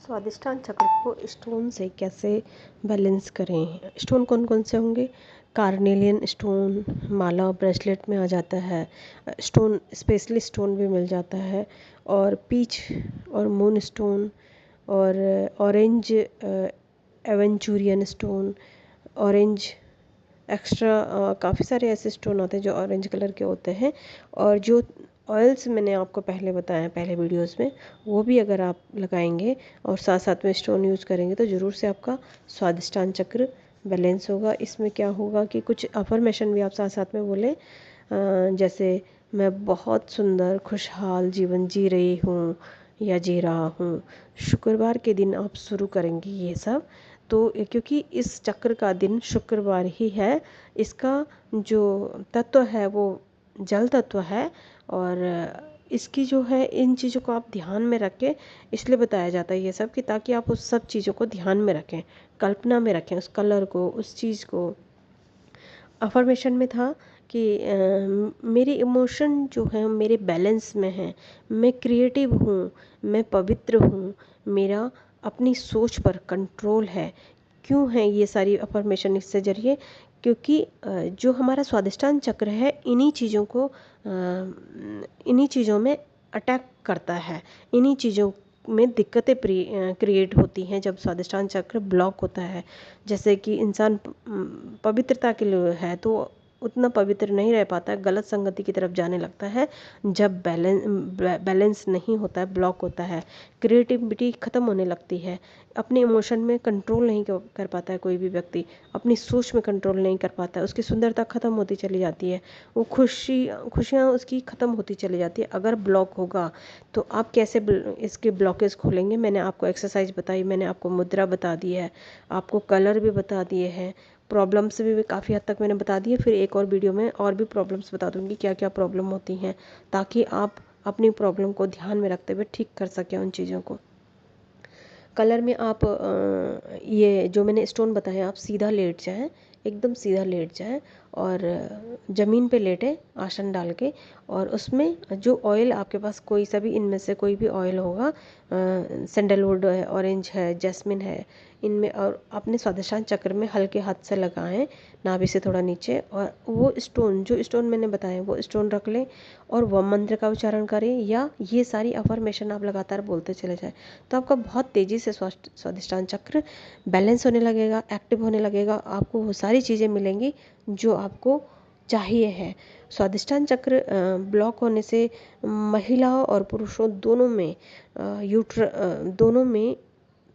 स्वादिष्टान चक्र को स्टोन से कैसे बैलेंस करें। स्टोन कौन कौन से होंगे? कार्नेलियन स्टोन माला ब्रेसलेट में आ जाता है। स्टोन स्पेशली स्टोन भी मिल जाता है, और पीच और मून स्टोन और orange aventurine stone, orange extra काफ़ी सारे ऐसे स्टोन होते हैं जो ऑरेंज कलर के होते हैं। और जो ऑयल्स मैंने आपको पहले बताया पहले वीडियोस में, वो भी अगर आप लगाएंगे और साथ साथ में स्टोन यूज़ करेंगे तो ज़रूर से आपका स्वादिष्टान चक्र बैलेंस होगा। इसमें क्या होगा कि कुछ अफर्मेशन भी आप साथ साथ में बोलें, जैसे मैं बहुत सुंदर खुशहाल जीवन जी रही हूँ या जी रहा हूँ। शुक्रवार के दिन आप शुरू करेंगे ये सब, तो क्योंकि इस चक्र का दिन शुक्रवार ही है। इसका जो तत्व है वो जल तत्व है, और इसकी जो है इन चीज़ों को आप ध्यान में रखें। इसलिए बताया जाता है ये सब कि ताकि आप उस सब चीज़ों को ध्यान में रखें, कल्पना में रखें, उस कलर को, उस चीज़ को। अफर्मेशन में था कि मेरे इमोशन जो है मेरे बैलेंस में है, मैं क्रिएटिव हूँ, मैं पवित्र हूँ, मेरा अपनी सोच पर कंट्रोल है। क्यों है ये सारी अफर्मेशन इससे जरिए? क्योंकि जो हमारा स्वादिष्टान चक्र है इन्हीं चीज़ों में अटैक करता है, इन्हीं चीज़ों में दिक्कतें क्रिएट होती हैं जब स्वादिष्टान चक्र ब्लॉक होता है। जैसे कि इंसान पवित्रता के लिए है तो उतना पवित्र नहीं रह पाता है, गलत संगति की तरफ जाने लगता है। जब बैलेंस नहीं होता है, ब्लॉक होता है, क्रिएटिविटी ख़त्म होने लगती है, अपने इमोशन में कंट्रोल नहीं कर पाता है कोई भी व्यक्ति, अपनी सोच में कंट्रोल नहीं कर पाता है, उसकी सुंदरता ख़त्म होती चली जाती है, वो खुशियाँ उसकी ख़त्म होती चली जाती है। अगर ब्लॉक होगा तो आप कैसे इसके ब्लॉकेज खोलेंगे? मैंने आपको एक्सरसाइज बताई, मैंने आपको मुद्रा बता दी है, आपको कलर भी बता दिए हैं, प्रॉब्लम्स भी काफ़ी हद तक मैंने बता दी है। फिर एक और वीडियो में और भी प्रॉब्लम्स बता दूंगी क्या क्या प्रॉब्लम होती हैं, ताकि आप अपनी प्रॉब्लम को ध्यान में रखते हुए ठीक कर सकें उन चीज़ों को। कलर में आप ये जो मैंने स्टोन बताया, आप सीधा लेट जाएं, एकदम सीधा लेट जाएं और ज़मीन पे लेटें आसन डाल के, और उसमें जो ऑयल आपके पास कोई सा भी इनमें से कोई भी ऑयल होगा, सैंडलवुड है, ऑरेंज है, जैस्मिन है, इनमें, और अपने स्वादिष्टान चक्र में हल्के हाथ से लगाएं, नाभि से थोड़ा नीचे, और वो स्टोन जो स्टोन मैंने बताए वो स्टोन रख लें और वह मंत्र का उच्चारण करें, या ये सारी अफर्मेशन आप लगातार बोलते चले जाएं। तो आपका बहुत तेज़ी से स्वादिष्टान चक्र बैलेंस होने लगेगा, एक्टिव होने लगेगा। आपको वो सारी चीज़ें मिलेंगी जो आपको चाहिए है। स्वादिष्टान चक्र ब्लॉक होने से महिलाओं और पुरुषों दोनों में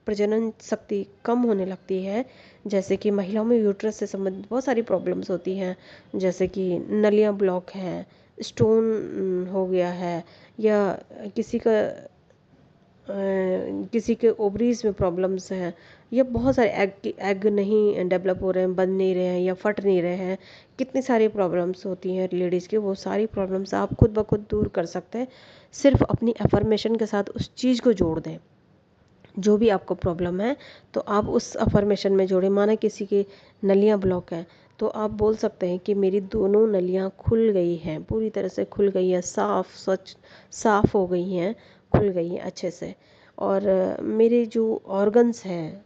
प्रजनन शक्ति कम होने लगती है। जैसे कि महिलाओं में यूट्रस से संबंधित बहुत सारी प्रॉब्लम्स होती हैं, जैसे कि नलियाँ ब्लॉक हैं, स्टोन हो गया है, या किसी के ओवरीज में प्रॉब्लम्स हैं, या बहुत सारे एग नहीं डेवलप हो रहे हैं, बन नहीं रहे हैं, या फट नहीं रहे हैं। कितनी सारी प्रॉब्लम्स होती हैं लेडीज़ की, वो सारी प्रॉब्लम्स आप खुद ब खुद दूर कर सकते हैं। सिर्फ अपनी अफर्मेशन के साथ उस चीज़ को जोड़ दें। जो भी आपको प्रॉब्लम है तो आप उस अफर्मेशन में जोड़ें। माना किसी की नलियाँ ब्लॉक हैं तो आप बोल सकते हैं कि मेरी दोनों नलियाँ खुल गई हैं, पूरी तरह से खुल गई हैं, साफ हो गई हैं, खुल गई हैं अच्छे से। और मेरे जो ऑर्गन्स हैं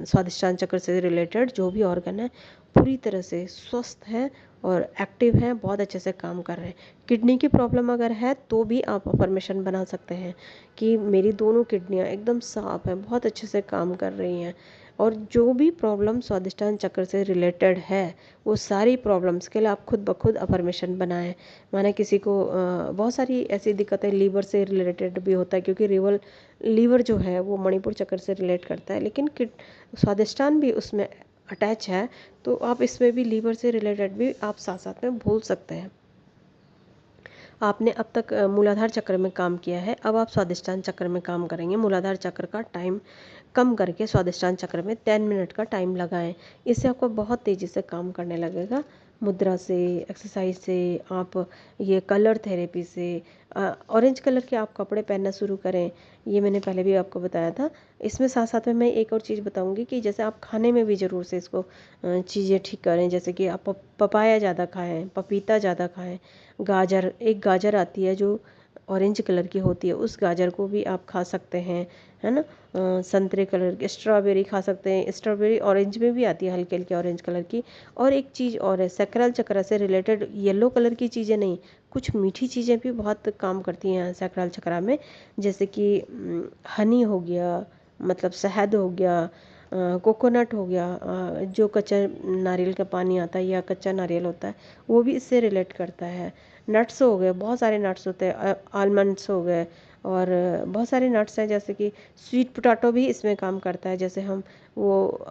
स्वादिष्टान चक्र से रिलेटेड जो भी ऑर्गन है पूरी तरह से स्वस्थ हैं और एक्टिव हैं, बहुत अच्छे से काम कर रहे हैं। किडनी की प्रॉब्लम अगर है तो भी आप अफर्मेशन बना सकते हैं कि मेरी दोनों किडनियाँ एकदम साफ हैं, बहुत अच्छे से काम कर रही हैं। और जो भी प्रॉब्लम स्वादिष्टान चक्र से रिलेटेड है वो सारी प्रॉब्लम्स के लिए आप खुद ब खुद अफर्मेशन बनाएं। माना किसी को बहुत सारी ऐसी दिक्कतें लीवर से रिलेटेड भी होता है, क्योंकि लीवर जो है वो मणिपुर चक्र से रिलेट करता है, लेकिन स्वादिष्टान भी उसमें अटैच है, तो आप इसमें भी लीवर से रिलेटेड भी आप साथ साथ में भूल सकते हैं। आपने अब तक मूलाधार चक्र में काम किया है, अब आप स्वादिष्टान चक्र में काम करेंगे। मूलाधार चक्र का टाइम कम करके स्वादिष्टान चक्र में 10 मिनट का टाइम लगाएं। इससे आपको बहुत तेज़ी से काम करने लगेगा। मुद्रा से, एक्सरसाइज से, आप ये कलर थेरेपी से, ऑरेंज कलर के आप कपड़े पहनना शुरू करें, ये मैंने पहले भी आपको बताया था। इसमें साथ साथ में मैं एक और चीज़ बताऊंगी कि जैसे आप खाने में भी ज़रूर से इसको चीज़ें ठीक करें। जैसे कि आप पपाया ज़्यादा खाएं, पपीता ज़्यादा खाएं, एक गाजर आती है जो ऑरेंज कलर की होती है, उस गाजर को भी आप खा सकते हैं। है ना। संतरे कलर की स्ट्रॉबेरी खा सकते हैं, स्ट्रॉबेरी ऑरेंज में भी आती है, हल्की हल्की ऑरेंज कलर की। और एक चीज़ और है, सैक्रल चक्र से रिलेटेड येलो कलर की चीज़ें नहीं, कुछ मीठी चीज़ें भी बहुत काम करती हैं सैक्रल चक्र में, जैसे कि हनी हो गया, मतलब शहद हो गया, कोकोनट हो गया, जो कच्चा नारियल का पानी आता है या कच्चा नारियल होता है वो भी इससे रिलेट करता है। नट्स हो गए, बहुत सारे नट्स होते हैं, आलमंड्स हो गए, और बहुत सारे नट्स हैं, जैसे कि स्वीट पोटैटो भी इसमें काम करता है। जैसे हम वो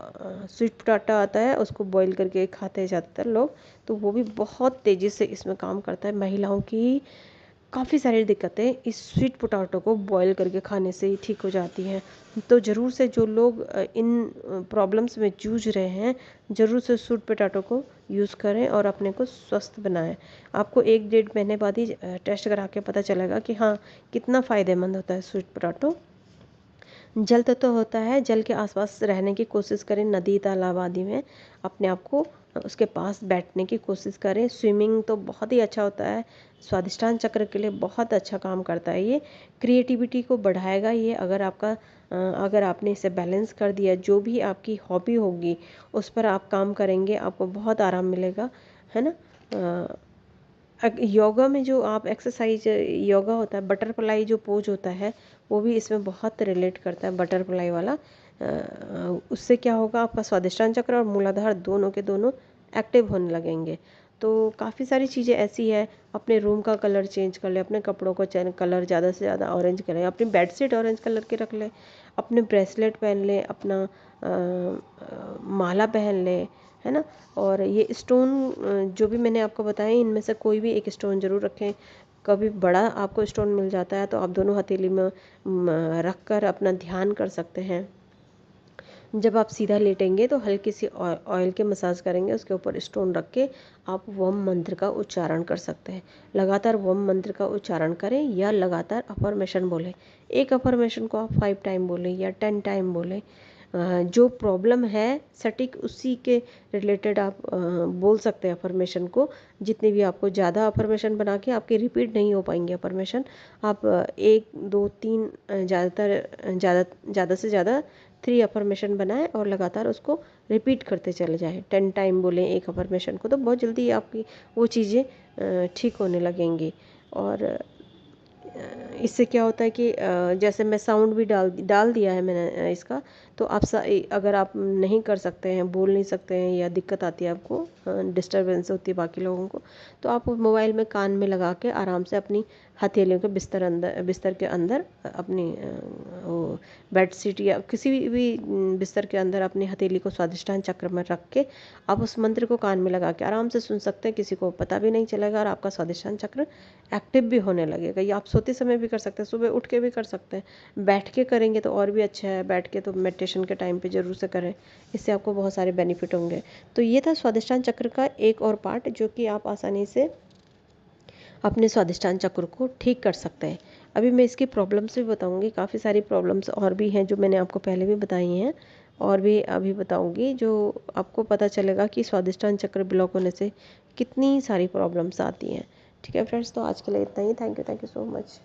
स्वीट पोटैटो आता है उसको बॉईल करके खाते हैं ज़्यादातर लोग, तो वो भी बहुत तेज़ी से इसमें काम करता है। महिलाओं की काफ़ी सारी दिक्कतें इस स्वीट पोटैटो को बॉईल करके खाने से ही ठीक हो जाती हैं। तो ज़रूर से जो लोग इन प्रॉब्लम्स में जूझ रहे हैं, ज़रूर से स्वीट पोटैटो को यूज़ करें और अपने को स्वस्थ बनाएं। आपको 1 डेढ़ महीने बाद ही टेस्ट करा के पता चलेगा कि हाँ कितना फ़ायदेमंद होता है स्वीट पोटैटो। जल तत्व होता है, जल के आसपास रहने की कोशिश करें, नदी तालाब आदि में अपने आप को उसके पास बैठने की कोशिश करें। स्विमिंग तो बहुत ही अच्छा होता है, स्वादिष्टान चक्र के लिए बहुत अच्छा काम करता है ये। क्रिएटिविटी को बढ़ाएगा ये, अगर आपने इसे बैलेंस कर दिया, जो भी आपकी हॉबी होगी उस पर आप काम करेंगे, आपको बहुत आराम मिलेगा, है ना। योगा में जो आप एक्सरसाइज योगा होता है, बटरफ्लाई जो पोज होता है वो भी इसमें बहुत रिलेट करता है, बटरफ्लाई वाला। उससे क्या होगा, आपका स्वादिष्टान चक्र और मूलाधार दोनों के दोनों एक्टिव होने लगेंगे। तो काफ़ी सारी चीज़ें ऐसी है, अपने रूम का कलर चेंज कर ले, अपने कपड़ों का कलर ज़्यादा से ज़्यादा ऑरेंज करें, अपनी बेडशीट ऑरेंज कलर की रख ले, अपने ब्रेसलेट पहन ले, अपना माला पहन ले, है ना। और ये स्टोन जो भी मैंने आपको बताया, इनमें से कोई भी एक स्टोन ज़रूर रखें। कभी बड़ा आपको स्टोन मिल जाता है तो आप दोनों हथेली में रख कर अपना ध्यान कर सकते हैं। जब आप सीधा लेटेंगे तो हल्की सी ऑयल के मसाज करेंगे, उसके ऊपर स्टोन रख के आप वम मंत्र का उच्चारण कर सकते हैं। लगातार वम मंत्र का उच्चारण करें या लगातार अफर्मेशन बोलें। एक अफर्मेशन को आप 5 टाइम बोलें या 10 टाइम बोलें। जो प्रॉब्लम है सटीक उसी के रिलेटेड आप बोल सकते हैं अफर्मेशन को। जितनी भी आपको ज़्यादा अफर्मेशन बना के आपकी रिपीट नहीं हो पाएंगे अफर्मेशन, आप 1 2 3 ज़्यादा से ज़्यादा 3 अफर्मेशन बनाएं और लगातार उसको रिपीट करते चले जाएं। 10 टाइम बोलें एक अफर्मेशन को, तो बहुत जल्दी आपकी वो चीज़ें ठीक होने लगेंगी। और इससे क्या होता है कि जैसे मैं साउंड भी डाल दिया है मैंने इसका, तो आप अगर आप नहीं कर सकते हैं, बोल नहीं सकते हैं, या दिक्कत आती है आपको, डिस्टरबेंस होती है बाकी लोगों को, तो आप मोबाइल में कान में लगा के आराम से अपनी हथेलियों के बिस्तर के अंदर अपनी वो बेड शीट या किसी भी बिस्तर के अंदर अपनी हथेली को स्वादिष्टान चक्र में रख के आप उस मंत्र को कान में लगा के आराम से सुन सकते हैं। किसी को पता भी नहीं चलेगा और आपका स्वादिष्टान चक्र एक्टिव भी होने लगेगा। ये आप सोते समय भी कर सकते हैं, सुबह उठ के भी कर सकते हैं, बैठ के करेंगे तो और भी अच्छा है। बैठ के तो मेडिटेशन के टाइम पे ज़रूर से करें, इससे आपको बहुत सारे बेनिफिट होंगे। तो ये था स्वादिष्टान चक्र का एक और पार्ट, जो कि आप आसानी से अपने स्वादिष्टान चक्र को ठीक कर सकते हैं। अभी मैं इसकी प्रॉब्लम्स भी बताऊंगी, काफ़ी सारी प्रॉब्लम्स और भी हैं जो मैंने आपको पहले भी बताई हैं, और भी अभी बताऊंगी, जो आपको पता चलेगा कि स्वादिष्टान चक्र ब्लॉक होने से कितनी सारी प्रॉब्लम्स आती हैं। ठीक है फ्रेंड्स, तो आज के लिए इतना ही। Thank you so much.